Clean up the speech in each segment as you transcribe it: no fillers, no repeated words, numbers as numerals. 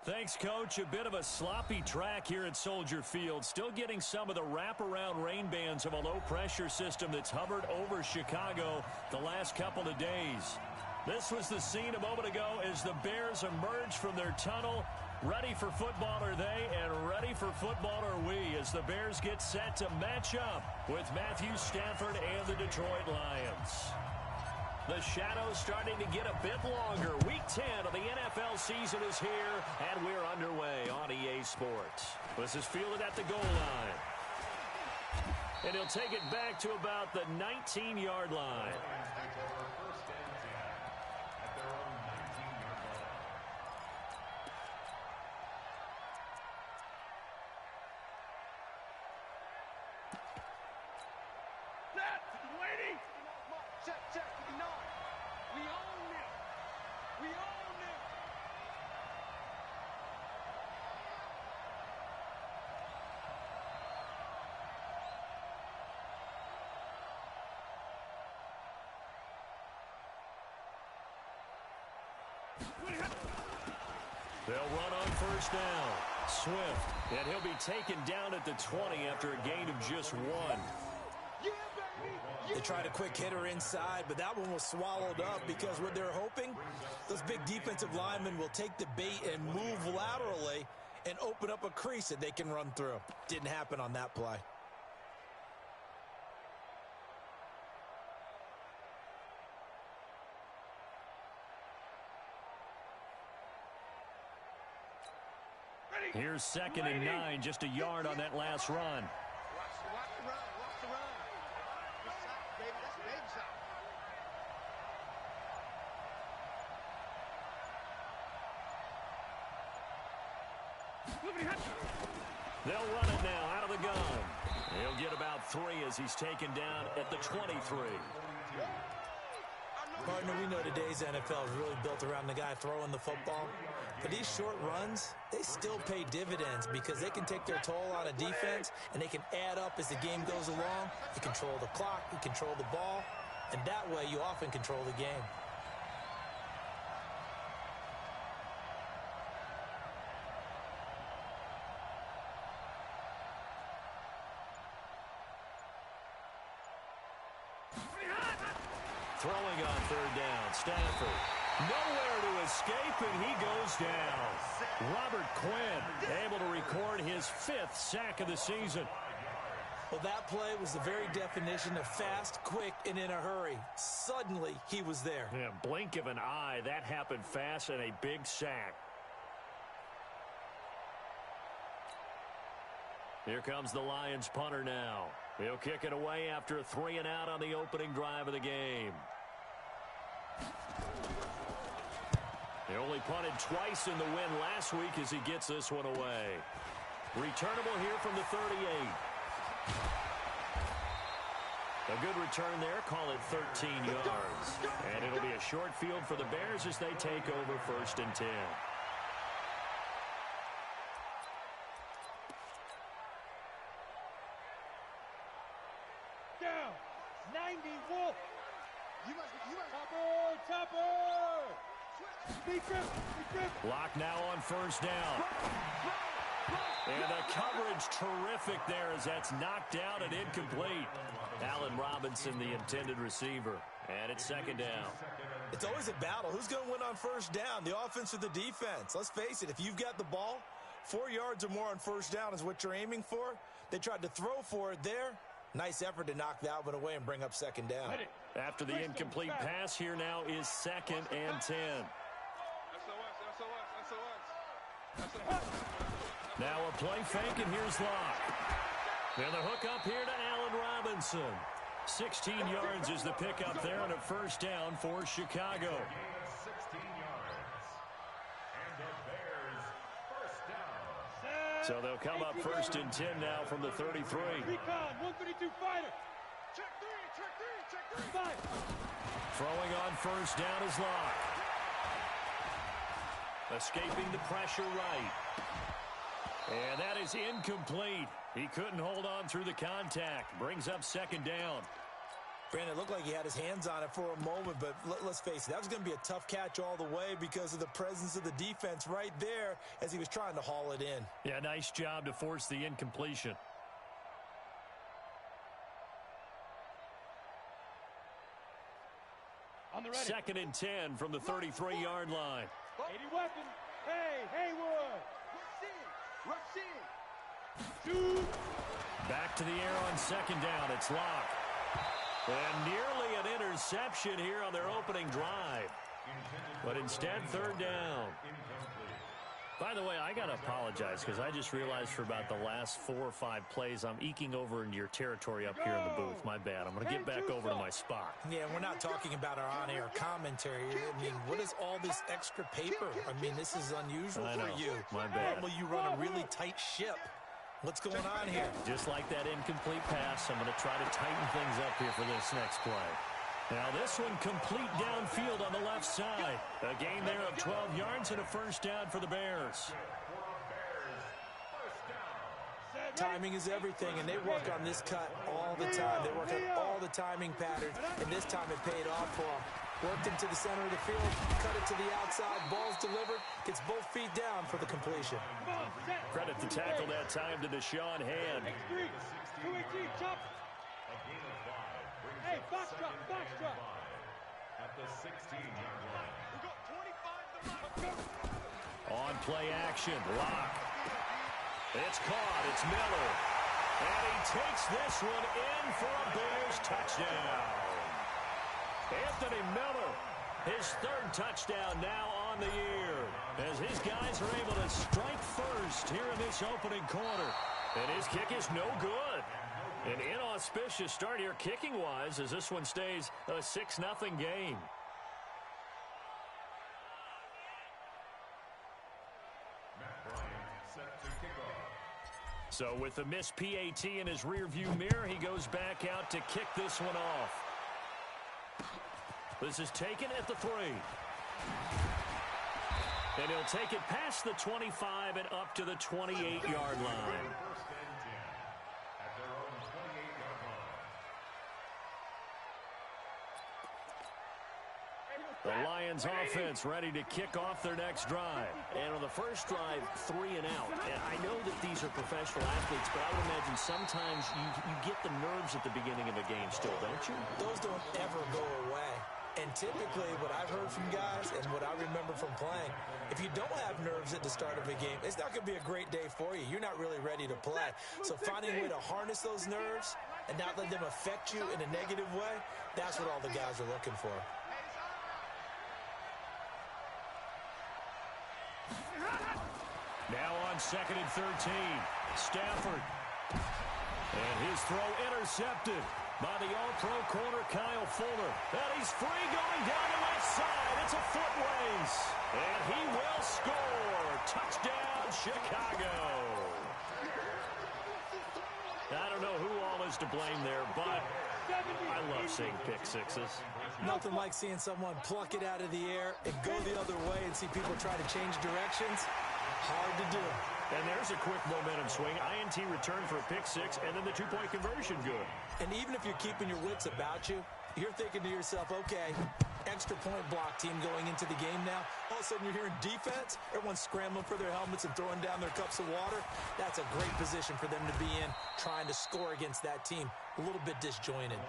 Thanks, Coach. A bit of a sloppy track here at Soldier Field. Still getting some of the wraparound rain bands of a low-pressure system that's hovered over Chicago the last couple of days. This was the scene a moment ago as the Bears emerged from their tunnel. Ready for football are they, and ready for football are we, as the Bears get set to match up with Matthew Stafford and the Detroit Lions. The shadows starting to get a bit longer. Week 10 of the NFL season is here, and we're underway on EA Sports. This is fielded at the goal line. And he'll take it back to about the 19-yard line. They'll run on first down. Swift, and he'll be taken down at the 20 after a gain of just 1. They tried a quick hitter inside, but that one was swallowed up because what they're hoping, those big defensive linemen will take the bait and move laterally and open up a crease that they can run through. Didn't happen on that play. Here's 2nd and 9, just a yard on that last run. Watch the run. Watch the run. Good shot, baby. That's a baby shot. They'll run it now out of the gun. He'll get about 3 as he's taken down at the 23. Partner, we know today's NFL is really built around the guy throwing the football. But these short runs, they still pay dividends because they can take their toll on a defense and they can add up as the game goes along. You control the clock, you control the ball, and that way you often control the game. Throwing on 3rd down, Stafford. Nowhere to escape, and he goes down. Robert Quinn able to record his 5th sack of the season. Well, that play was the very definition of fast, quick, and in a hurry. Suddenly, he was there. Yeah, blink of an eye, that happened fast, and a big sack. Here comes the Lions punter now. He'll kick it away after a 3 and out on the opening drive of the game. He only punted twice in the win last week as he gets this one away. Returnable here from the 38. A good return there, call it 13 yards. And it'll be a short field for the Bears as they take over 1st and 10. Down, 90 Wolf. You must. Topper. Block now on 1st down. And the coverage terrific there as that's knocked out and incomplete. Allen Robinson, the intended receiver. And it's 2nd down. It's always a battle. Who's going to win on 1st down, the offense or the defense? Let's face it, if you've got the ball, 4 yards or more on 1st down is what you're aiming for. They tried to throw for it there. Nice effort to knock that one away and bring up 2nd down. After the incomplete pass, here now is 2nd and 10. Now a play fake, and here's Locke. And the hook up here to Allen Robinson. 16 yards is the pickup there on a 1st down for Chicago. 16 yards. And the Bears 1st down. So they'll come up 1st and 10 now from the 33. Recon, 132 fighter. Check three. Throwing on 1st down is Locke. Escaping the pressure right. And that is incomplete. He couldn't hold on through the contact. Brings up 2nd down. Brandon, it looked like he had his hands on it for a moment, but let's face it, that was going to be a tough catch all the way because of the presence of the defense right there as he was trying to haul it in. Yeah, nice job to force the incompletion. On the ready. 2nd and 10 from the 33-yard line. 80 weapons. Hey, Haywood. Rush in. Shoot. Back to the air on 2nd down. It's Locke. And nearly an interception here on their opening drive. But instead, 3rd down. By the way, I got to apologize because I just realized for about the last 4 or 5 plays, I'm eking over into your territory up here in the booth. My bad. I'm going to get back over to my spot. Yeah, we're not talking about our on-air commentary. I mean, what is all this extra paper? I mean, this is unusual I know. for you. My bad. Normally, you run a really tight ship. What's going on here? Just like that incomplete pass, I'm going to try to tighten things up here for this next play. Now this one complete downfield on the left side. A gain there of 12 yards and a 1st down for the Bears. Timing is everything, and they work on this cut all the time. They work on all the timing patterns, and this time it paid off for them. Worked into the center of the field, cut it to the outside, ball's delivered, gets both feet down for the completion. Credit the tackle that time to Deshaun Hand. X3. 218. Chop. Hey, box drop. At the 16-yard line. We got 25 to go. On play action, Locke. It's caught. It's Miller. And he takes this one in for a Bears touchdown. Anthony Miller, his 3rd touchdown now on the year, as his guys are able to strike first here in this opening quarter. And his kick is no good. An inauspicious start here kicking-wise as this one stays a 6-0 game. Matt Bryant set to kick off. So with the missed PAT in his rearview mirror, he goes back out to kick this one off. This is taken at the 3. And he'll take it past the 25 and up to the 28-yard line. The Lions offense ready to kick off their next drive. And on the first drive, 3 and out. And I know that these are professional athletes, but I would imagine sometimes you get the nerves at the beginning of a game still, don't you? Those don't ever go away. And typically, what I've heard from guys and what I remember from playing, if you don't have nerves at the start of a game, it's not going to be a great day for you. You're not really ready to play. So finding a way to harness those nerves and not let them affect you in a negative way, that's what all the guys are looking for. Now on 2nd and 13, Stafford. And his throw intercepted by the All-Pro corner, Kyle Fuller. And he's free going down the left side. It's a foot race. And he will score. Touchdown, Chicago. I don't know who all is to blame there, but I love seeing pick sixes. Nothing like seeing someone pluck it out of the air and go the other way and see people try to change directions. Hard to do. And there's a quick momentum swing. INT return for a pick 6, and then the 2-point conversion good. And even if you're keeping your wits about you, you're thinking to yourself, okay, extra point block team going into the game now. All of a sudden you're hearing defense. Everyone's scrambling for their helmets and throwing down their cups of water. That's a great position for them to be in, trying to score against that team. A little bit disjointed.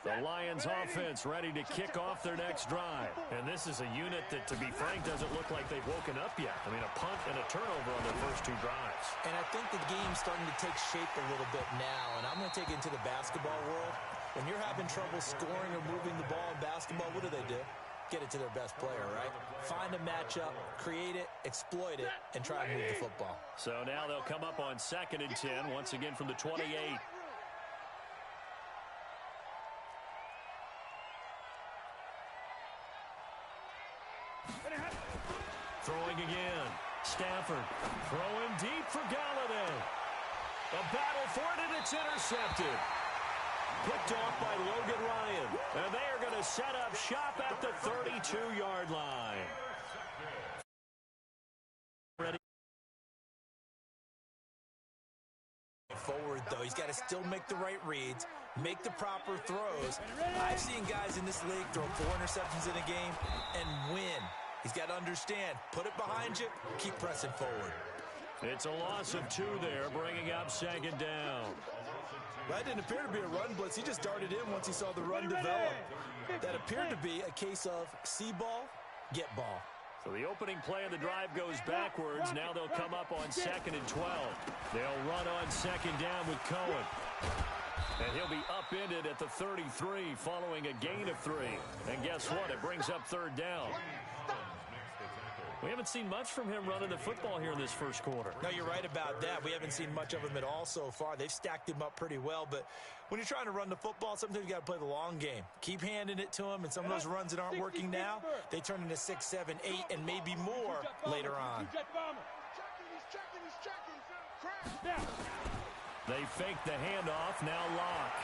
The Lions offense ready to kick off their next drive. And this is a unit that, to be frank, doesn't look like they've woken up yet. I mean, a punt and a turnover on their first 2 drives. And I think the game's starting to take shape a little bit now. And I'm going to take it into the basketball world. When you're having trouble scoring or moving the ball in basketball, what do? Get it to their best player, right? Find a matchup, create it, exploit it, and try to move the football. So now they'll come up on 2nd and 10, once again from the 28. Throwing again. Stafford throwing deep for Galladay. A battle for it, and it's intercepted. Picked off by Logan Ryan. And they are going to set up shop at the 32-yard line. to still make the right reads, make the proper throws. I've seen guys in this league throw 4 interceptions in a game and win. He's got to understand, put it behind you, keep pressing forward. It's a loss of 2 there, bringing up second down. That didn't appear to be a run blitz. He just darted in once he saw the run develop. That appeared to be a case of see ball, get ball. So the opening play of the drive goes backwards. Now they'll come up on 2nd and 12. They'll run on 2nd down with Cohen. And he'll be upended at the 33 following a gain of 3. And guess what? It brings up 3rd down. We haven't seen much from him running the football here in this first quarter. No, you're right about that. We haven't seen much of him at all so far. They've stacked him up pretty well, but when you're trying to run the football, sometimes you got to play the long game. Keep handing it to him, and some of those runs that aren't working now, they turn into 6, 7, 8, and maybe more later on. They fake the handoff, now Locke.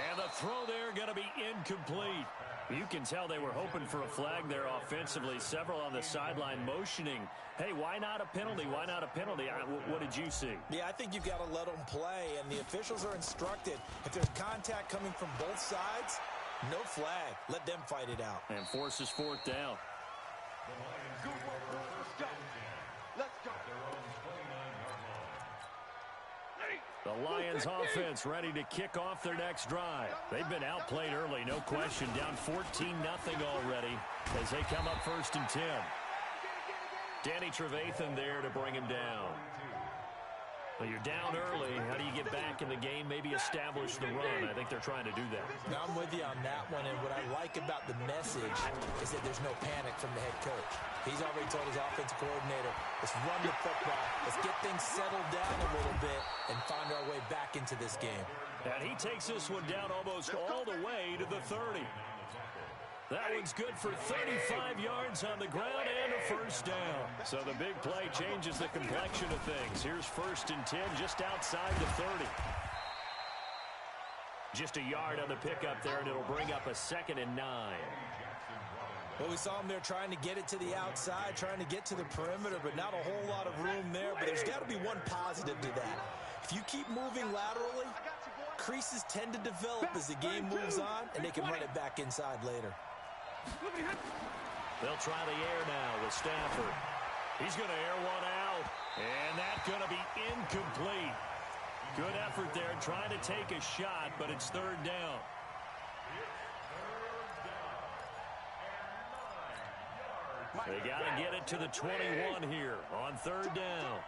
And the throw there going to be incomplete. You can tell they were hoping for a flag there offensively. Several on the sideline motioning, hey, why not a penalty? Why not a penalty? What did you see? Yeah, I think you've got to let them play, and the officials are instructed. If there's contact coming from both sides, no flag. Let them fight it out. And forces 4th down. Let's go. The Lions offense ready to kick off their next drive. They've been outplayed early, no question. Down 14-0 already as they come up 1st and 10. Danny Trevathan there to bring him down. Well, you're down early. How do you get back in the game? Maybe establish the run. I think they're trying to do that. Now, I'm with you on that one, and what I like about the message is that there's no panic from the head coach. He's already told his offensive coordinator, let's run the football, let's get things settled down a little bit and find our way back into this game. And he takes this one down almost all the way to the 30. That one's good for 35 yards on the ground and a 1st down. So the big play changes the complexion of things. Here's 1st and 10 just outside the 30. Just a yard on the pickup there, and it'll bring up a 2nd and 9. Well, we saw him there trying to get it to the outside, trying to get to the perimeter, but not a whole lot of room there. But there's got to be one positive to that. If you keep moving laterally, creases tend to develop as the game moves on, and they can run it back inside later. They'll try the air now with Stafford. He's going to air one out, and that's going to be incomplete. Good effort there trying to take a shot, but it's 3rd down. They got to get it to the 21 here on 3rd down.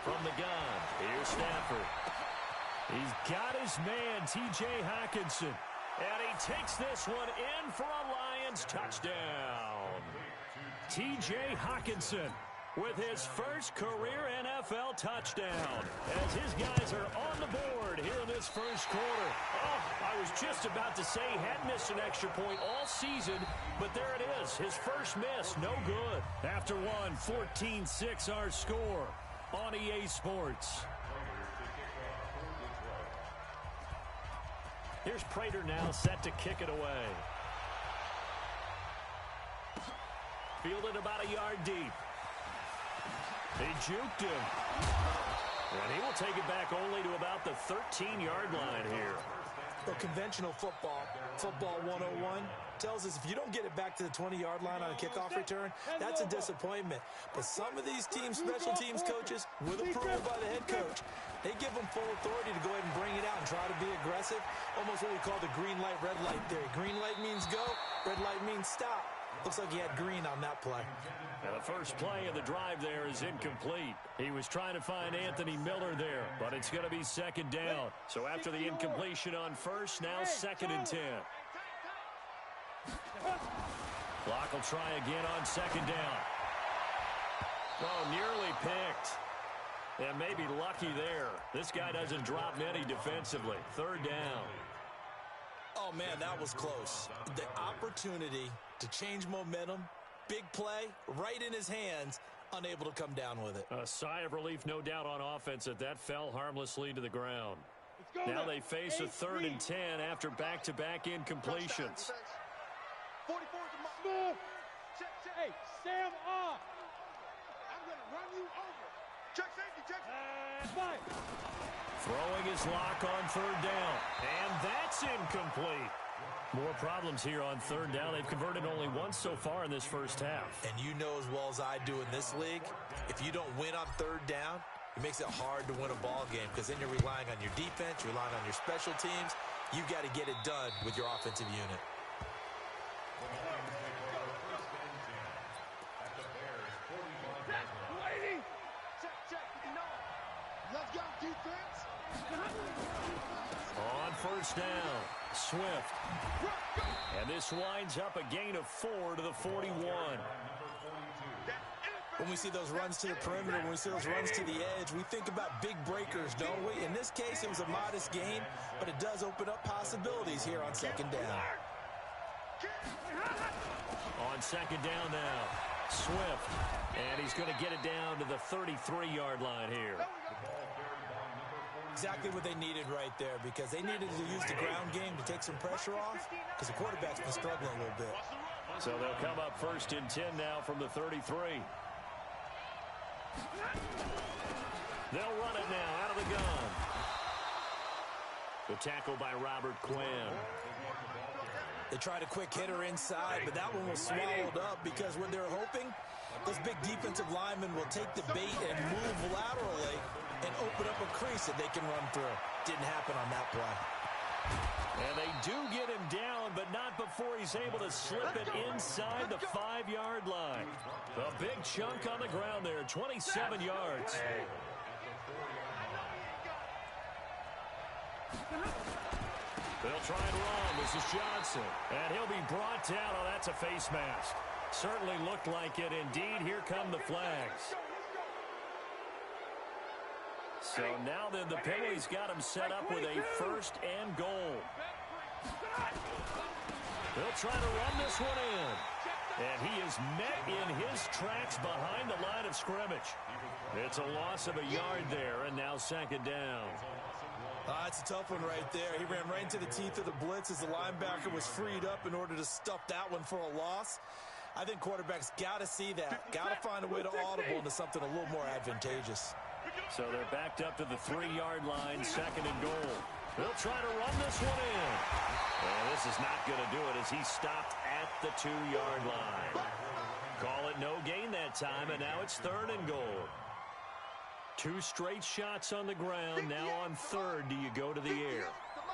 From the gun, here's Stafford. He's got his man, T.J. Hockenson. And he takes this one in for a Lions touchdown. T.J. Hockenson with his first career NFL touchdown as his guys are on the board here in this first quarter. Oh, I was just about to say he had missed an extra point all season, but there it is. His first miss, no good. After one, 14-6 our score on EA Sports. Here's Prater now set to kick it away. Fielded about a yard deep. He juked him. And he will take it back only to about the 13-yard line here. Well, conventional football, football 101, tells us if you don't get it back to the 20-yard line on a kickoff return, that's a disappointment. But some of these teams, special teams coaches, with approval by the head coach, they give them full authority to go ahead and bring it out and try to be aggressive. Almost what we call the green light, red light theory. Green light means go, red light means stop. Looks like he had green on that play. And the first play of the drive there is incomplete. He was trying to find Anthony Miller there, but it's going to be 2nd down. So after the incompletion on 1st, now 2nd and 10. Clock will try again on 2nd down. Oh, nearly picked. And maybe lucky there. This guy doesn't drop many defensively. 3rd down. Oh, man, that was close. The opportunity to change momentum, big play, right in his hands, unable to come down with it. A sigh of relief, no doubt, on offense that that fell harmlessly to the ground. Now they face a 3rd and 10 after back-to-back incompletions. 44 to Smooth. Hey, Sam off. gonna run you over. Check safety, check. Fine. Throwing his lock on third down. And that's incomplete. More problems here on third down. They've converted only once so far in this first half. And you know as well as I do in this league, if you don't win on third down, it makes it hard to win a ball game because then you're relying on your defense, you're relying on your special teams. You've got to get it done with your offensive unit. Let's go, defense. On first down, Swift. And this winds up a gain of 4 to the 41. When we see those runs to the perimeter, when we see those runs to the edge, we think about big breakers, don't we? In this case, it was a modest gain, but it does open up possibilities here on second down. On second down now, Swift. And he's going to get it down to the 33-yard line here. Exactly what they needed right there because they needed to use the ground game to take some pressure off because the quarterback's been struggling a little bit. So they'll come up first and 10 now from the 33. They'll run it now out of the gun. The tackle by Robert Quinn. They tried a quick hitter inside, but that one was swallowed up because what they're hoping, those big defensive linemen will take the bait and move laterally and open up a crease that they can run through. Didn't happen on that play. And they do get him down, but not before he's able to slip it inside the 5-yard line. A big chunk on the ground there, 27 yards. They'll try and run. This is Johnson. And he'll be brought down. Oh, that's a face mask. Certainly looked like it. Indeed, here come the flags. So now then the penalty's got him set up with a first and goal. They'll try to run this one in. And he is met in his tracks behind the line of scrimmage. It's a loss of a yard there, and now second down. It's a tough one right there. He ran right into the teeth of the blitz as the linebacker was freed up in order to stuff that one for a loss. I think quarterbacks got to see that. Got to find a way to audible into something a little more advantageous. So they're backed up to the 3-yard line, second and goal. They'll try to run this one in. And this is not going to do it as he stopped at the 2-yard line. Call it no gain that time, and now it's third and goal. 2 straight shots on the ground. Now on third, do you go to the air?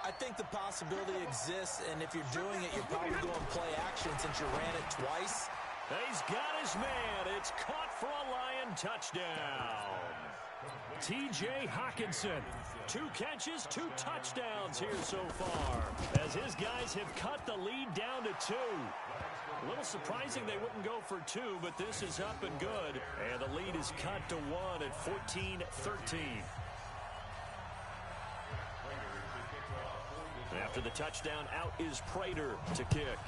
I think the possibility exists, and if you're doing it, you're probably going play action since you ran it twice. He's got his man. It's caught for a Lion touchdown. T.J. Hockenson, 2 catches, 2 touchdowns here so far, as his guys have cut the lead down to 2. A little surprising they wouldn't go for 2, but this is up and good, and the lead is cut to 1 at 14-13. After the touchdown, out is Prater to kick.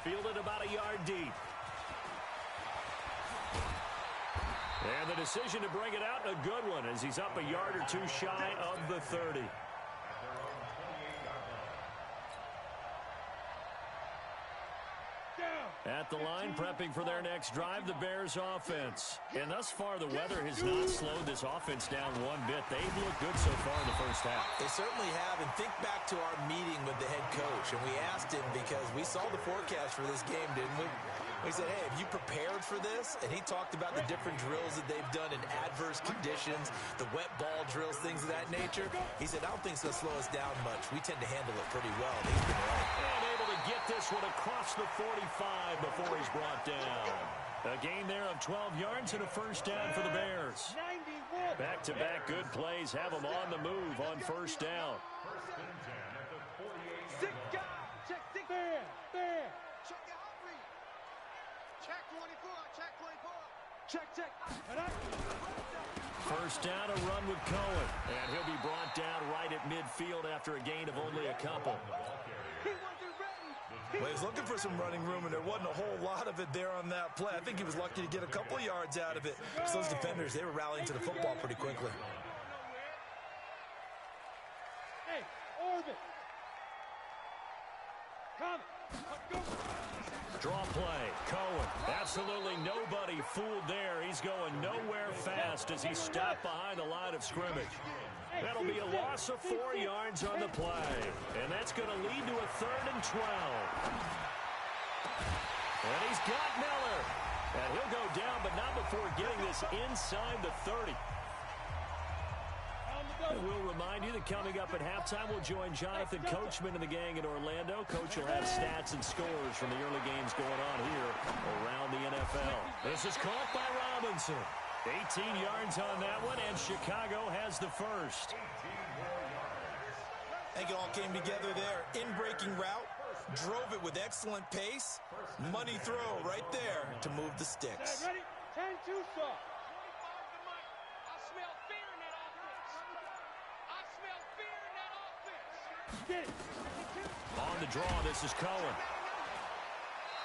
Fielded about a yard deep. And the decision to bring it out, a good one, as he's up a yard or 2 shy of the 30. At the line, prepping for their next drive, the Bears offense. And thus far, the weather has not slowed this offense down one bit. They've looked good so far in the first half. They certainly have. And think back to our meeting with the head coach. And we asked him because we saw the forecast for this game, didn't we? We said, hey, have you prepared for this? And he talked about the different drills that they've done in adverse conditions, the wet ball drills, things of that nature. He said, I don't think it's going to slow us down much. We tend to handle it pretty well. And he's been right. And able to get this one across the 45 before he's brought down. A gain there of 12 yards and a first down for the Bears. Back-to-back good plays have them on the move on first down. Check 24, check 24. Check. First down, a run with Cohen. And he'll be brought down right at midfield after a gain of only a couple. Well, he was looking for some running room, and there wasn't a whole lot of it there on that play. I think he was lucky to get a couple of yards out of it. Because those defenders, they were rallying to the football pretty quickly. Hey, orbit. Come. Go. Draw play. Cohen. Absolutely nobody fooled there. He's going nowhere fast as he's stopped behind the line of scrimmage. That'll be a loss of 4 yards on the play. And that's going to lead to a 3rd and 12. And he's got Miller. And he'll go down, but not before getting this inside the 30. And we'll remind you that coming up at halftime, we'll join Jonathan Coachman and the gang in Orlando. Coach will have stats and scores from the early games going on here around the NFL. This is caught by Robinson. 18 yards on that one, and Chicago has the first. I think it all came together there. In-breaking route, drove it with excellent pace. Money throw right there to move the sticks. Ready? 10-2 soft. On the draw, this is Cohen.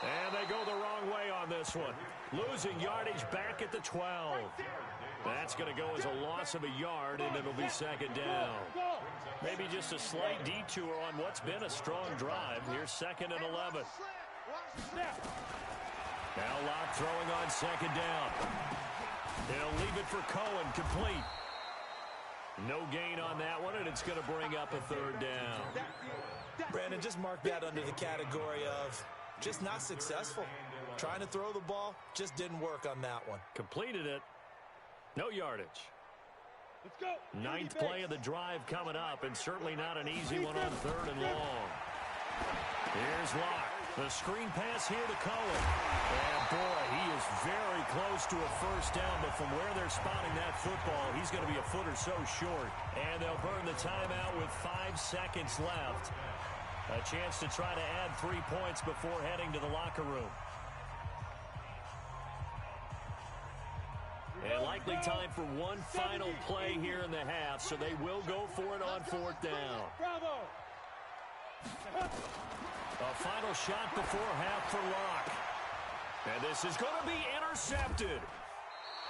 And they go the wrong way on this one. Losing yardage back at the 12. That's going to go as a loss of a yard, and it'll be 2nd down. Maybe just a slight detour on what's been a strong drive. Here's 2nd and 11. Now Locke throwing on 2nd down. They'll leave it for Cohen, complete. No gain on that one, and it's going to bring up a 3rd down. Brandon, just mark that under the category of just not successful. Trying to throw the ball, just didn't work on that one. Completed it. No yardage. Let's go. 9th play of the drive coming up, and certainly not an easy one on 3rd and long. Here's Locke. The screen pass here to Cohen. And boy, he is very close to a 1st down, but from where they're spotting that football, he's going to be a foot or so short. And they'll burn the timeout with 5 seconds left. A chance to try to add 3 points before heading to the locker room. And likely time for one final play here in the half, so they will go for it on 4th down. Bravo. A final shot before half for Locke. And this is going to be intercepted.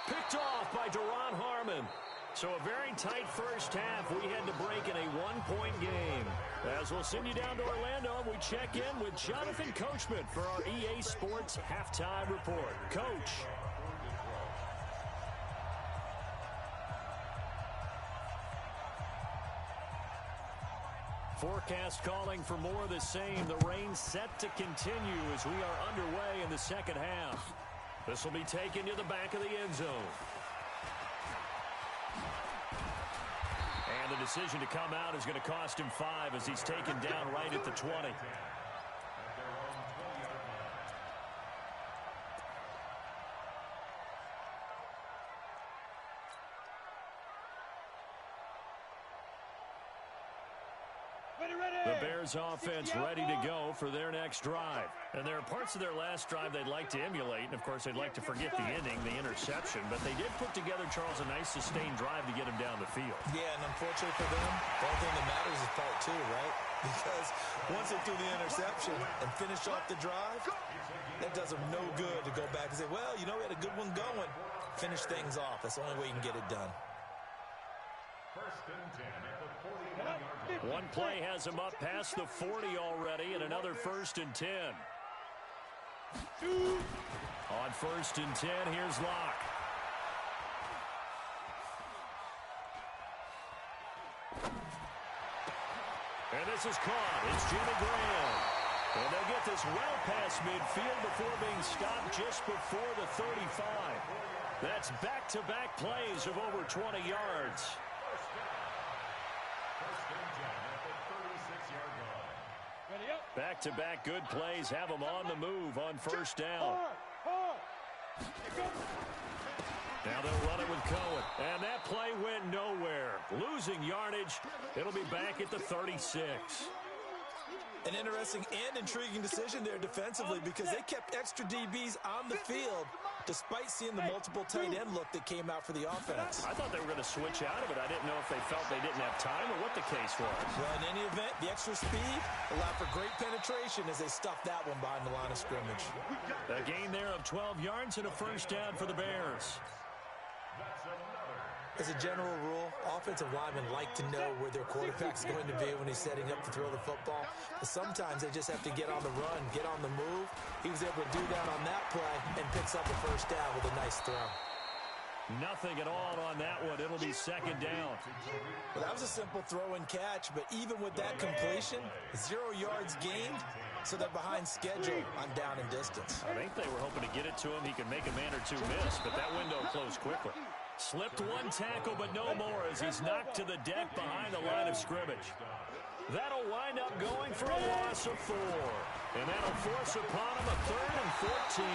Picked off by Duron Harmon. So a very tight first half. We had to break in a 1-point game. As we'll send you down to Orlando, we check in with Jonathan Coachman for our EA Sports Halftime Report. Coach. Forecast calling for more of the same. The rain set to continue as we are underway in the 2nd half. This will be taken to the back of the end zone. And the decision to come out is going to cost him 5 as he's taken down right at the 20. The Bears offense ready to go for their next drive. And there are parts of their last drive they'd like to emulate. And, of course, they'd like to forget the ending, the interception. But they did put together, Charles, a nice sustained drive to get him down the field. Yeah, and unfortunately for them, the only thing that matters is part 2, right? Because once they threw the interception and finished off the drive, that does them no good to go back and say, well, you know, we had a good one going. Finish things off. That's the only way you can get it done. 1st and 10 at the 41-yard line. One play has him up past the 40 already, and another 1st and 10. On 1st and 10, here's Locke. And this is caught. It's Jimmy Graham. And they'll get this well past midfield before being stopped just before the 35. That's back-to-back plays of over 20 yards. Back-to-back good plays have them on the move on 1st down. Now they'll run it with Cohen. And that play went nowhere. Losing yardage. It'll be back at the 36. An interesting and intriguing decision there defensively because they kept extra DBs on the field despite seeing the multiple tight end look that came out for the offense. I thought they were going to switch out of it. I didn't know if they felt they didn't have time or what the case was. Well, in any event, the extra speed allowed for great penetration as they stuffed that one behind the line of scrimmage. A gain there of 12 yards and a 1st down for the Bears. As a general rule, offensive linemen like to know where their quarterback's going to be when he's setting up to throw the football. But sometimes they just have to get on the run, get on the move. He was able to do that on that play and picks up a first down with a nice throw. Nothing at all on that one. It'll be second down. Well, that was a simple throw and catch, but even with that completion, 0 yards gained, so they're behind schedule on down and distance. I think they were hoping to get it to him. He could make a man or two miss, but that window closed quickly. Slipped one tackle, but no more as he's knocked to the deck behind the line of scrimmage. That'll wind up going for a loss of 4. And that'll force upon him a 3rd and 14.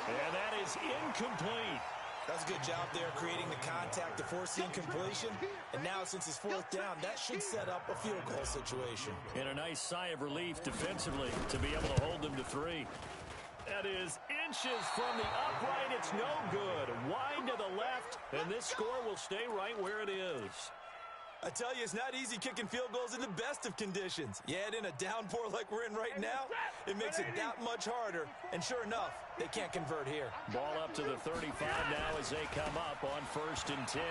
And that is incomplete. That's a good job there creating the contact to force the incompletion. And now since it's 4th down, that should set up a field goal situation. And a nice sigh of relief defensively to be able to hold them to 3. That is inches from the upright. It's no good. Wide to the left, and this score will stay right where it is. I tell you, it's not easy kicking field goals in the best of conditions. You add in a downpour like we're in right now, it makes it that much harder. And sure enough, they can't convert here. Ball up to the 35 now as they come up on 1st and 10.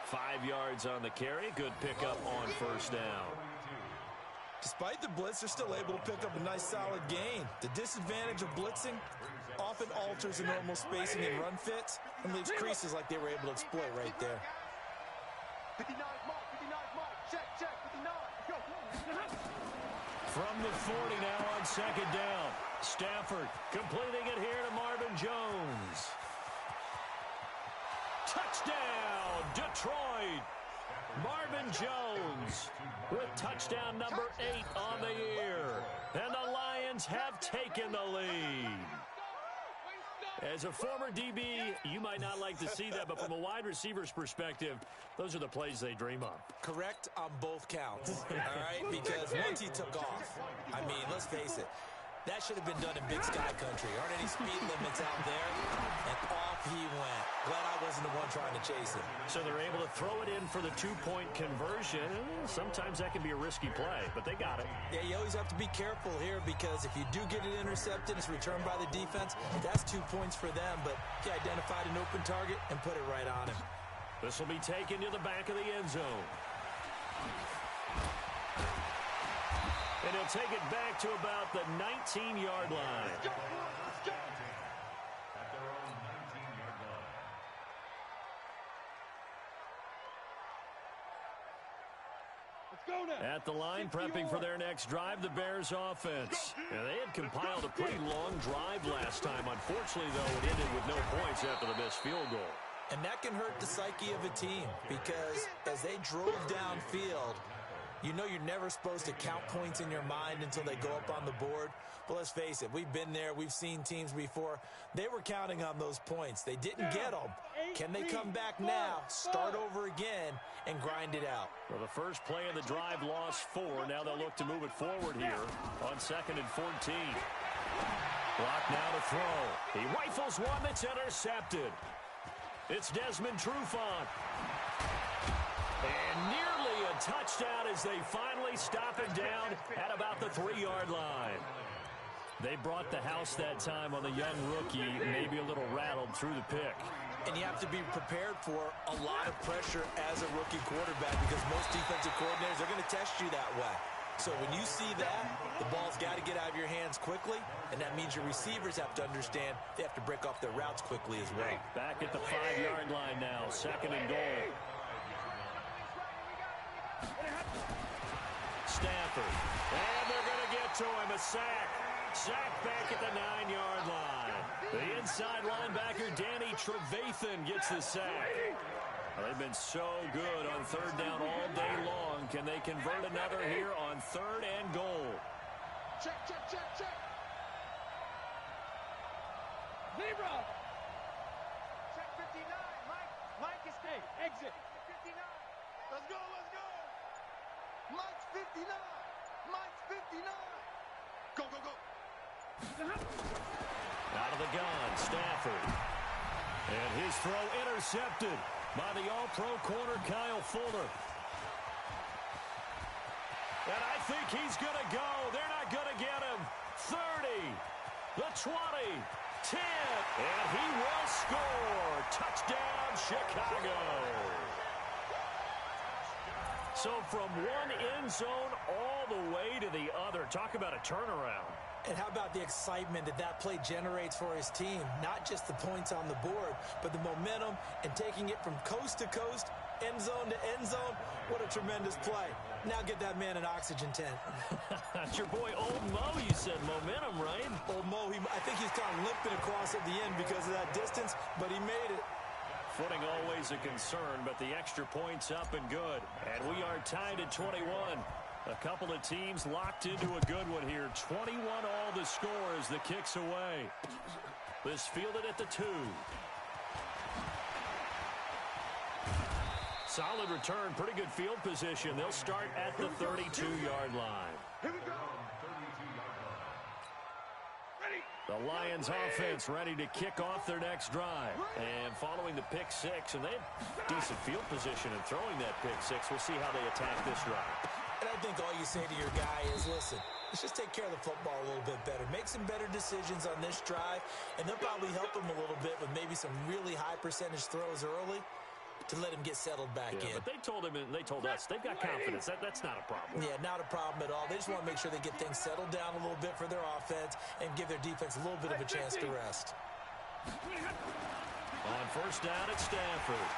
5 yards on the carry. Good pickup on 1st down. Despite the blitz, they're still able to pick up a nice solid gain. The disadvantage of blitzing often alters the normal spacing and run fits and leaves creases like they were able to exploit right there. 59 mark, 59 mark. Check, 59. From the 40 now on 2nd down. Stafford completing it here to Marvin Jones. Touchdown, Detroit. Marvin Jones with touchdown number 8 on the year. And the Lions have taken the lead. As a former DB, you might not like to see that, but from a wide receiver's perspective, those are the plays they dream of. Correct on both counts, all right? Because once he took off, I mean, let's face it, that should have been done in Big Sky Country. Aren't any speed limits out there? And off he went. Glad I wasn't the one trying to chase him. So they're able to throw it in for the 2-point conversion. Sometimes that can be a risky play, but they got it. Yeah, you always have to be careful here because if you do get it intercepted, it's returned by the defense. That's 2 points for them, but he identified an open target and put it right on him. This will be taken to the back of the end zone. And he'll take it back to about the 19-yard line. At their own 19-yard line. Let's go now. At the line, prepping for their next drive, the Bears offense. And they had compiled a pretty long drive last time. Unfortunately, though, it ended with no points after the missed field goal. And that can hurt the psyche of a team because as they drove downfield, you know you're never supposed to count points in your mind until they go up on the board. But let's face it, we've been there. We've seen teams before. They were counting on those points. They didn't get them. Can they come back now, start over again, and grind it out? Well, the first play of the drive lost 4. Now they'll look to move it forward here on 2nd and 14. Block now to throw. He rifles one that's intercepted. It's Desmond Trufant. And nearly a touchdown as they finally stop it down at about the 3-yard line. They brought the house that time on the young rookie, maybe a little rattled through the pick. And you have to be prepared for a lot of pressure as a rookie quarterback because most defensive coordinators are going to test you that way. So when you see that, the ball's got to get out of your hands quickly, and that means your receivers have to understand they have to break off their routes quickly as well. Back at the 5-yard line now, 2nd and goal. Stafford. And they're going to get to him. A sack. Sack back at the 9-yard line. The inside linebacker, Danny Trevathan, gets the sack. Well, they've been so good on 3rd down all day long. Can they convert another here on 3rd and goal? Check. Zebra. Check 59. Mike is Hey, exit. 59. Let's go. Mike's 59. Go. Out of the gun, Stafford. And his throw intercepted by the All-Pro corner, Kyle Fuller. And I think he's going to go. They're not going to get him. 30, the 20, 10, and he will score. Touchdown. Chicago. So from one end zone all the way to the other. Talk about a turnaround. And how about the excitement that play generates for his team? Not just the points on the board, but the momentum and taking it from coast to coast, end zone to end zone. What a tremendous play. Now get that man an oxygen tent. That's your boy Old Mo, you said. Momentum, right? Old Mo, I think he's kind of limping across at the end because of that distance, but he made it. Footing always a concern, but the extra point's up and good. And we are tied at 21. A couple of teams locked into a good one here. 21 all the score as the kick's away. This fielded at the 2. Solid return, pretty good field position. They'll start at the 32-yard line. Here we go. The Lions offense ready to kick off their next drive. And following the pick 6, and they have decent field position in throwing that pick 6. We'll see how they attack this drive. And I think all you say to your guy is, listen, let's just take care of the football a little bit better. Make some better decisions on this drive, and they'll probably help him a little bit with maybe some really high percentage throws early to let him get settled back in. But they told him and they told us they've got confidence. That's not a problem. Yeah, not a problem at all. They just want to make sure they get things settled down a little bit for their offense and give their defense a little bit of a chance to rest. On first down at Stanford.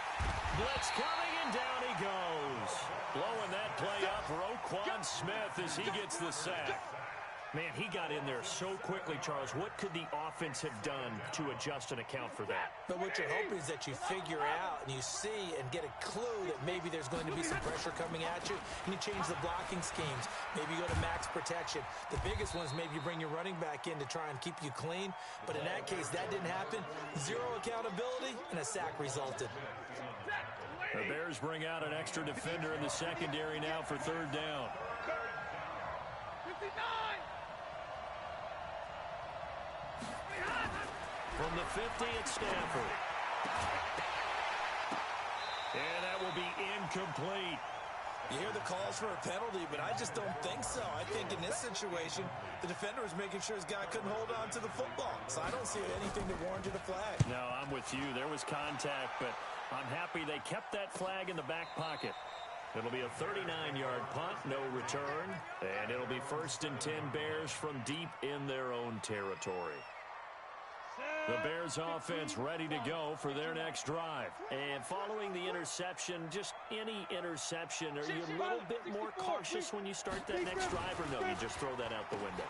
Blitz coming, and down he goes. Blowing that play up, Roquan Smith as he gets the sack. Man, he got in there so quickly, Charles. What could the offense have done to adjust and account for that? But what you're hoping is that you figure out and you see and get a clue that maybe there's going to be some pressure coming at you, and you change the blocking schemes. Maybe you go to max protection. The biggest one is maybe you bring your running back in to try and keep you clean. But in that case, that didn't happen. Zero accountability, and a sack resulted. The Bears bring out an extra defender in the secondary now for third down. 59! From the 50 at Stanford. And that will be incomplete. You hear the calls for a penalty, but I just don't think so. I think in this situation, the defender was making sure his guy couldn't hold on to the football. So I don't see anything that warranted a flag. No, I'm with you. There was contact, but I'm happy they kept that flag in the back pocket. It'll be a 39-yard punt, no return, and it'll be 1st and 10 Bears from deep in their own territory. The Bears offense ready to go for their next drive. And following the interception, just any interception, are you a little bit more cautious when you start that next drive, or no, you just throw that out the window?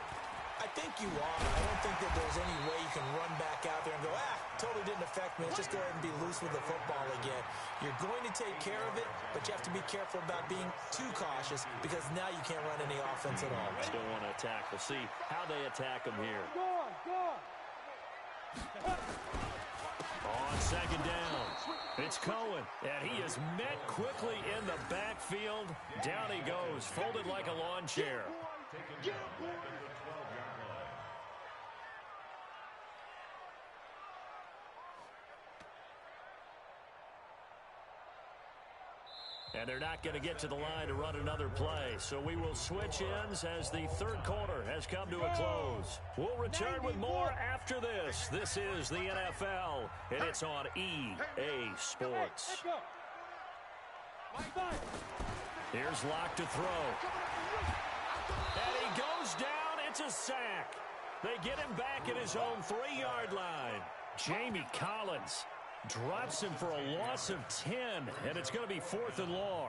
I think you are. I don't think that there's any way you can run back out there and go, totally didn't affect me. Let's just go ahead and be loose with the football again. You're going to take care of it, but you have to be careful about being too cautious because now you can't run any offense at all. Still want to attack. We'll see how they attack them here. On second down, it's Cohen, and he is met quickly in the backfield. Down he goes, folded like a lawn chair. And they're not going to get to the line to run another play. So we will switch ends as the third quarter has come to a close. We'll return with more after this. This is the NFL, and it's on EA Sports. Here's Locke to throw. And he goes down. It's a sack. They get him back at his own 3-yard line. Jamie Collins drops him for a loss of 10, and it's going to be 4th and long.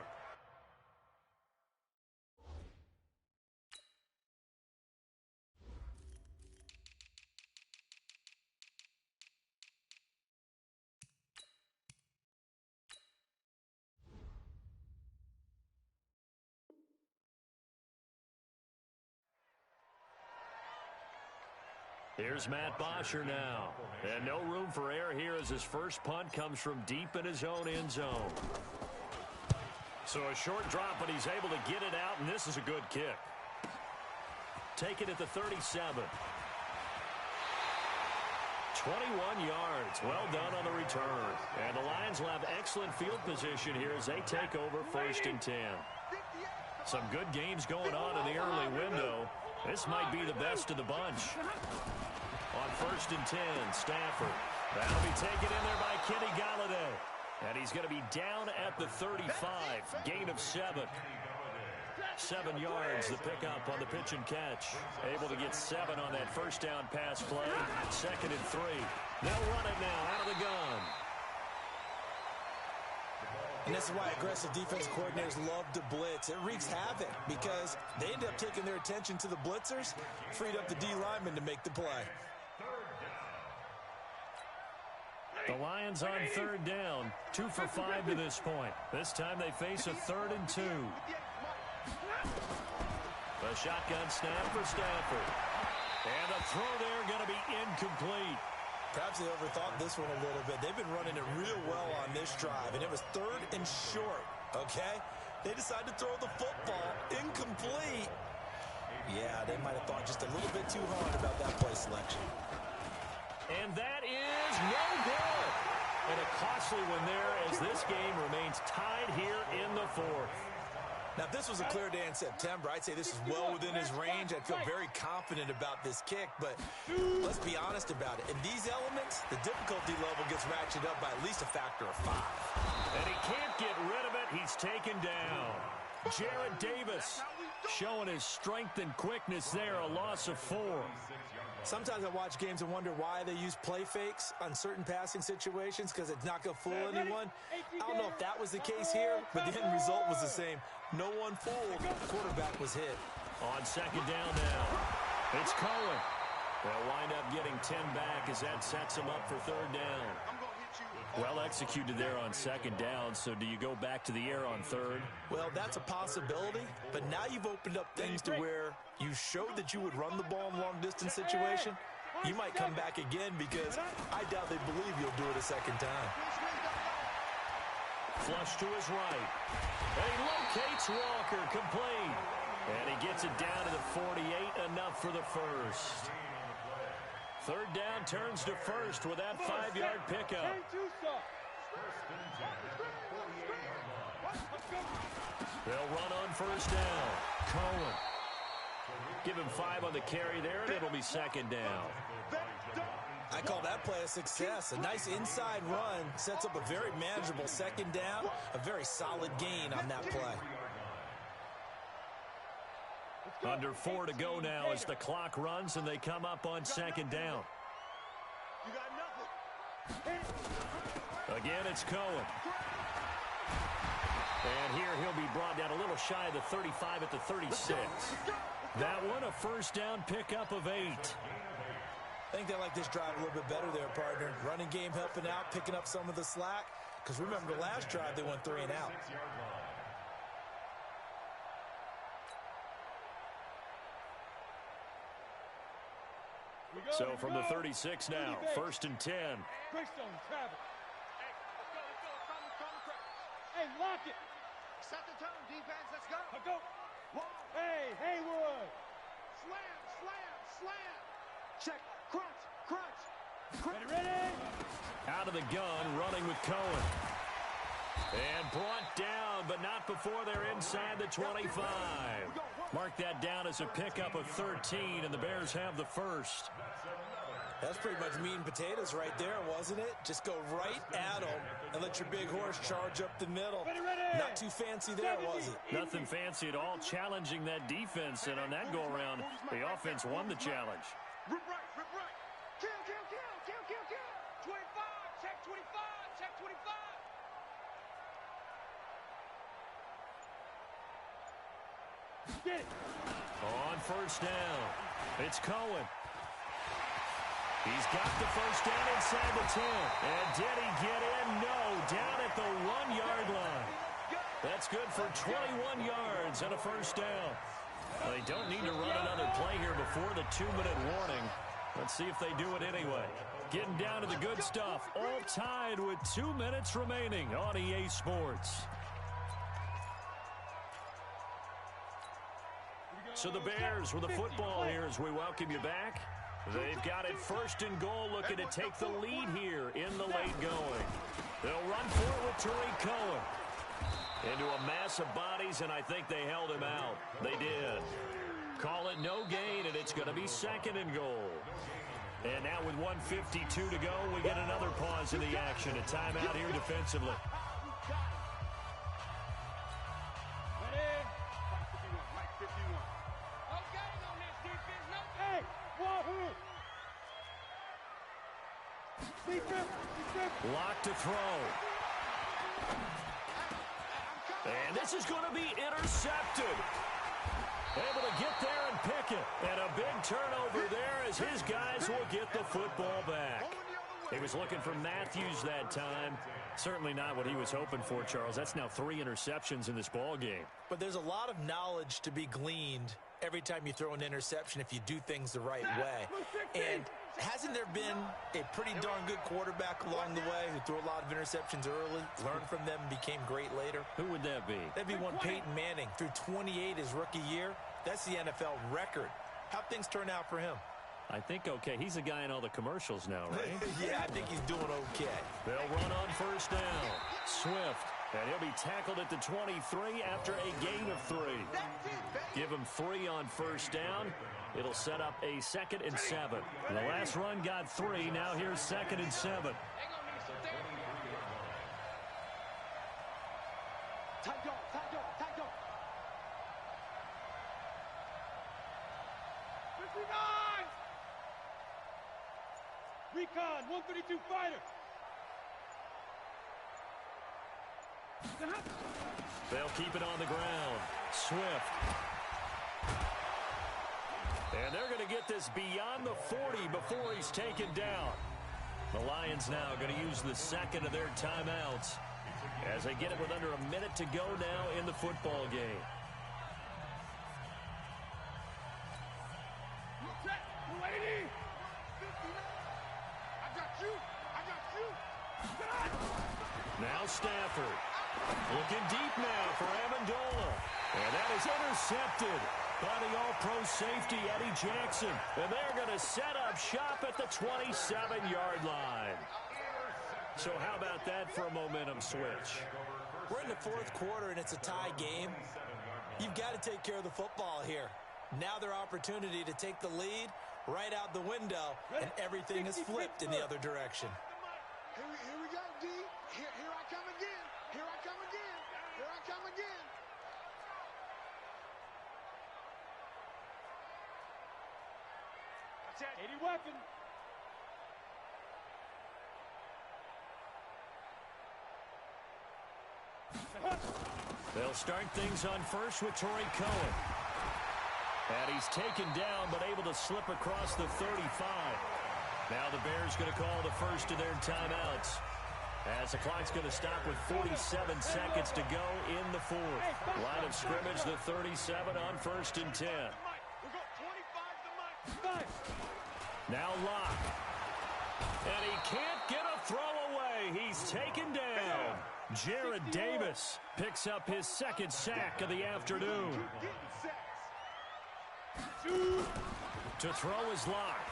Here's Matt Bosher now. And no room for error here as his first punt comes from deep in his own end zone. So a short drop, but he's able to get it out, and this is a good kick. Take it at the 37. 21 yards. Well done on the return. And the Lions will have excellent field position here as they take over 1st and 10. Some good games going on in the early window. This might be the best of the bunch. On 1st and 10, Stafford. That'll be taken in there by Kenny Golladay. And he's going to be down at the 35. Gain of 7. 7 yards, the pickup on the pitch and catch. Able to get 7 on that first down pass play. 2nd and 3. They'll run it now out of the gun. And this is why aggressive defense coordinators love to blitz. It wreaks havoc because they end up taking their attention to the blitzers, freed up the D lineman to make the play. The Lions on 3rd down. 2 for 5 to this point. This time they face a 3rd and 2. The shotgun snap for Stafford. And the throw there going to be incomplete. Perhaps they overthought this one a little bit. They've been running it real well on this drive, and it was 3rd and short, okay? They decided to throw the football incomplete. Yeah, they might have thought just a little bit too hard about that play selection. And that is no good. And a costly one there as this game remains tied here in the 4th. Now, if this was a clear day in September, I'd say this is well within his range. I'd feel very confident about this kick, but let's be honest about it. In these elements, the difficulty level gets ratcheted up by at least a factor of 5. And he can't get rid of it. He's taken down. Jarrad Davis showing his strength and quickness there, a loss of 4. Sometimes I watch games and wonder why they use play fakes on certain passing situations because it's not going to fool anyone. I don't know if that was the case here, but the end result was the same. No one fooled. The quarterback was hit. On 2nd down now, it's Cohen. They'll wind up getting 10 back as that sets him up for 3rd down. Well executed there on 2nd down, so do you go back to the air on 3rd? Well, that's a possibility, but now you've opened up things to where you showed that you would run the ball in long-distance situation. You might come back again because I doubt they believe you'll do it a 2nd time. Flush to his right. And he locates Walker, complete. And he gets it down to the 48, enough for the first. 3rd down turns to 1st with that 5-yard pickup. They'll run on 1st down. Cohen. Give him 5 on the carry there, and it'll be 2nd down. I call that play a success. A nice inside run sets up a very manageable 2nd down, a very solid gain on that play. Under 4 to go now as the clock runs and they come up on 2nd down. Again, it's Cohen. And here he'll be brought down a little shy of the 35 at the 36. That one, a 1st down pickup of 8. I think they like this drive a little bit better there, partner. Running game helping out, picking up some of the slack. Because remember, the last drive, they went 3 and out. So from the 36 now, 1st and 10. Hey, lock it. Set the tone, defense. Let's go. Go. Hey, Haywood. Slam, slam, slam. Check. Crunch, crunch. Ready? Out of the gun, running with Cohen. And brought down, but not before they're inside the 25. Mark that down as a pickup of 13, and the Bears have the first. That's pretty much meat and potatoes right there, wasn't it? Just go right at them and let your big horse charge up the middle. Not too fancy there, was it? Nothing fancy at all, challenging that defense, and on that go-around, the offense won the challenge. Rip right, rip right. Kill, kill, kill, kill, kill, kill. 25, check 25, check 25. Get it. On 1st down, it's Cohen. He's got the 1st down inside the 10. And did he get in? No, down at the 1-yard line. That's good for 21 yards and a 1st down. Well, they don't need to run another play here before the 2-minute warning. Let's see if they do it anyway. Getting down to the good stuff. All tied with 2 minutes remaining on EA Sports. So the Bears with the football here as we welcome you back. They've got it 1st and goal, looking to take the lead here in the late going. They'll run for it with Tariq Cohen. Into a mass of bodies, and I think they held him out. They did. Call it no gain, and it's going to be 2nd and goal. And now with 1:52 to go, we get another pause in the action. A timeout here defensively. Lock to throw. And this is going to be intercepted. Able to get there and pick it. And a big turnover there as his guys will get the football back. He was looking for Matthews that time. Certainly not what he was hoping for, Charles. That's now 3 interceptions in this ball game. But there's a lot of knowledge to be gleaned every time you throw an interception if you do things the right way. And hasn't there been a pretty darn good quarterback along the way who threw a lot of interceptions early, learned from them, and became great later? Who would that be? That'd be one Peyton Manning. Threw 28 his rookie year. That's the NFL record. How'd things turn out for him? I think okay. He's a guy in all the commercials now, right? Yeah, I think he's doing okay. They'll run on first down. Swift. And he'll be tackled at the 23 after a gain of 3. Give him 3 on first down. It'll set up a 2nd and 7. The last run got 3. Now here's 2nd and 7. Tight dog, tight dog, tight dog. 59! Recon, 132 fighter. They'll keep it on the ground. Swift. And they're going to get this beyond the 40 before he's taken down. The Lions now going to use the 2nd of their timeouts as they get it with under a minute to go now in the football game. Now Stafford. Looking deep now for Amendola. And that is intercepted by the all-pro safety, Eddie Jackson. And they're going to set up shop at the 27-yard line. So how about that for a momentum switch? We're in the 4th quarter, and it's a tie game. You've got to take care of the football here. Now their opportunity to take the lead right out the window, and everything is flipped in the other direction. Here we go, D. Here I come again. Here I come again. Here I come again. That's it. 80 weapon. They'll start things on first with Torrey Cohen. And he's taken down but able to slip across the 35. Now the Bears going to call the first of their timeouts as the clock's going to stop with 47 seconds to go in the 4th. Line of scrimmage, the 37 on 1st and 10. Now Locke. And he can't get a throw away. He's taken down. Jared Davis picks up his 2nd sack of the afternoon. To throw is Locke.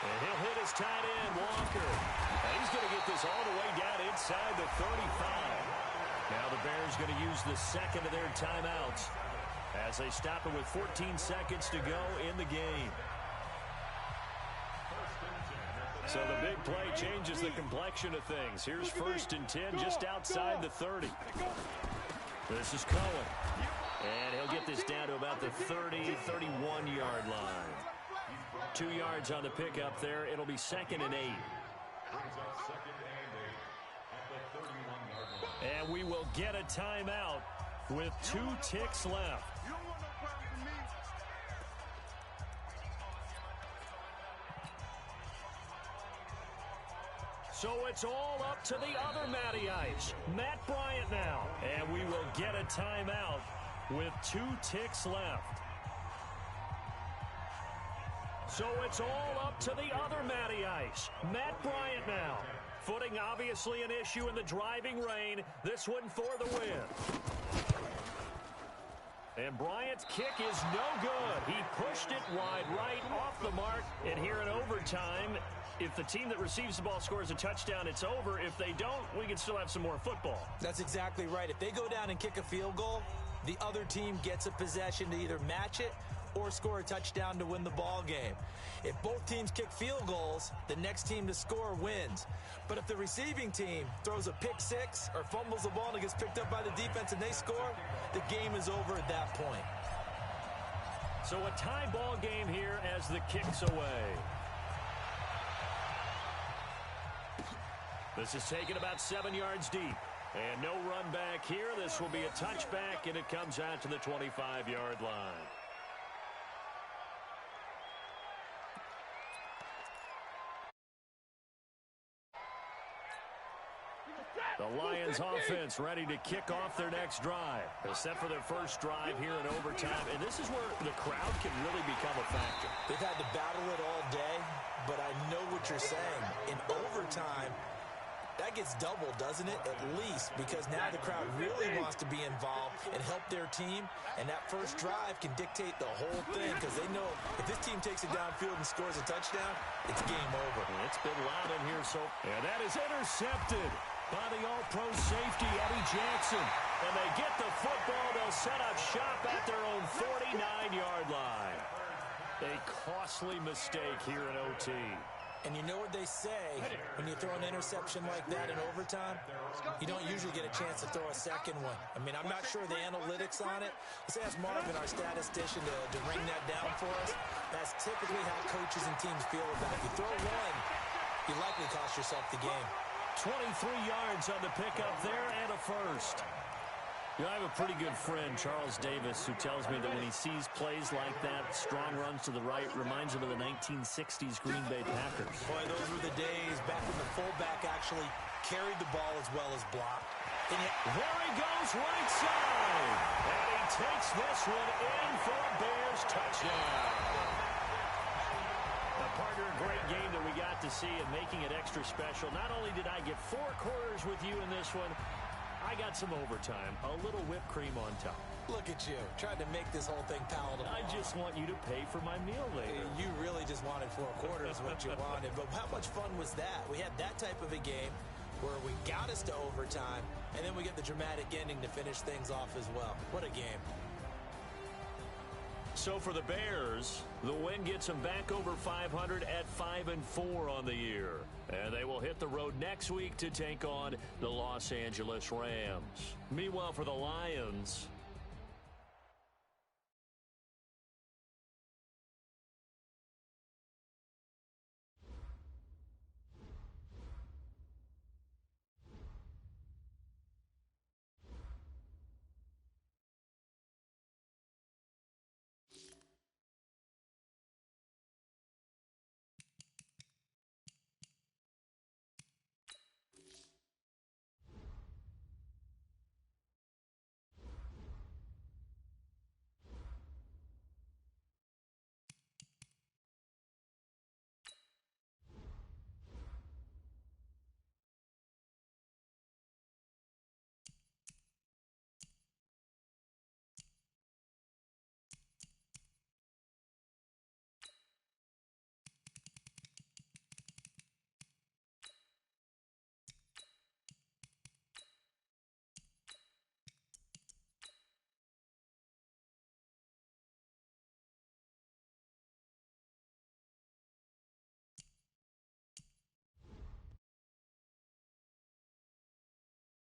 And he'll hit his tight end, Walker. And he's going to get this all the way down inside the 35. Now the Bears going to use the 2nd of their timeouts as they stop it with 14 seconds to go in the game. So the big play changes the complexion of things. Here's 1st and 10 just outside the 30. This is Cohen. And he'll get this down to about the 30, 31-yard line. 2 yards on the pickup there. It'll be 2nd and 8. And we will get a timeout with 2 ticks left. So it's all up to the other Matty Ice, Matt Bryant now. And we will get a timeout with 2 ticks left. So it's all up to the other Matty Ice, Matt Bryant now. Footing obviously an issue in the driving rain. This one for the win. And Bryant's kick is no good. He pushed it wide right off the mark. And here in overtime, if the team that receives the ball scores a touchdown, it's over. If they don't, we can still have some more football. That's exactly right. If they go down and kick a field goal, the other team gets a possession to either match it or score a touchdown to win the ball game. If both teams kick field goals, the next team to score wins. But if the receiving team throws a pick six or fumbles the ball and it gets picked up by the defense and they score, the game is over at that point. So a tie ball game here as the kick's away. This is taken about 7 yards deep. And no run back here. This will be a touchback, and it comes out to the 25-yard line. The Lions offense ready to kick off their next drive. They're set for their first drive here in overtime, and this is where the crowd can really become a factor. They've had to battle it all day, but I know what you're saying. In overtime, that gets doubled, doesn't it? At least, because now the crowd really wants to be involved and help their team, and that first drive can dictate the whole thing because they know if this team takes it downfield and scores a touchdown, it's game over. And it's been loud in here, and that is intercepted by the all-pro safety, Eddie Jackson. And they get the football. They'll set up shop at their own 49-yard line. A costly mistake here in OT. And you know what they say, when you throw an interception like that in overtime, you don't usually get a chance to throw a second one. I mean, I'm not sure the analytics on it. Let's ask Marvin, our statistician, to ring that down for us. That's typically how coaches and teams feel about it. If you throw one, you likely cost yourself the game. 23 yards on the pickup there and a first. You know, I have a pretty good friend, Charles Davis, who tells me that when he sees plays like that, strong runs to the right, reminds him of the 1960s Green Bay Packers. Boy, those were the days back when the fullback actually carried the ball as well as blocked. There he goes, right side. And he takes this one in for a Bears touchdown. Partner, a great game that we got to see and making it extra special. Not only did I get 4 quarters with you in this one, I got some overtime, a little whipped cream on top. Look at you, trying to make this whole thing palatable. I just want you to pay for my meal later. You really just wanted 4 quarters what you wanted, but how much fun was that? We had that type of a game where we got us to overtime, and then we get the dramatic ending to finish things off as well. What a game. So for the Bears, the win gets them back over 500 at 5-4 on the year. And they will hit the road next week to take on the Los Angeles Rams. Meanwhile, for the Lions,